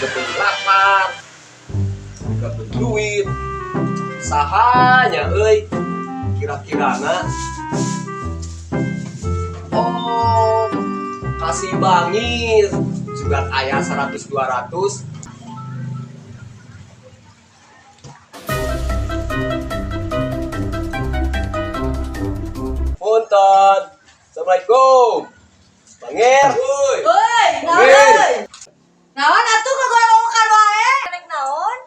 Gak lapar, gak duit, sahanya kira-kirana. Oh, kasih bangir juga ayah 100-200. Punten. Assalamualaikum. Bangir. Woi, Bangir. naon atuh kagorokan wae? Nek naon?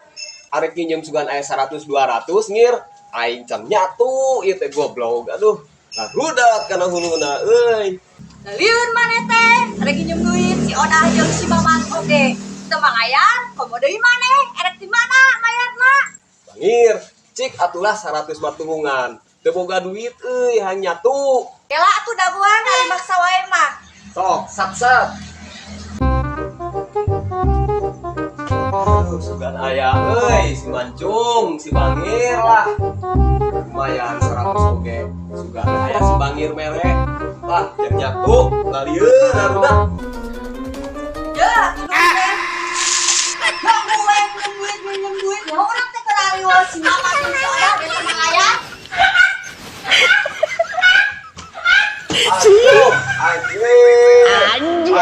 Arek pinjem sugan ayah 100-200 ngir. Aing can nyatu ieu teh goblok. Aduh, ngarudat kana huluna euy. Liun maneh teh, rek pinjem duit si Odah jeung si Maman oge. Teu mangayan, komo deui maneh, erek di mana mayarna? Bangir, cik atulah 100 batungan. Teu boga duit euy, hanya nyatu. Kela atuh daguan ari maksa wae mah. Sok, sat-sat. Aduh, sugan ayah euy, si Mancung, si Bangir lah. Lumayan 100 oge. Sugan ayah si Bangir mere. Lah, yang nyatu, lalieun harudat. Ya, atuh duit. Minjem duit. Ya urang teh kenari wae si Maman jeung si Odah teh mangayan. Aduh, anjir. Anjir.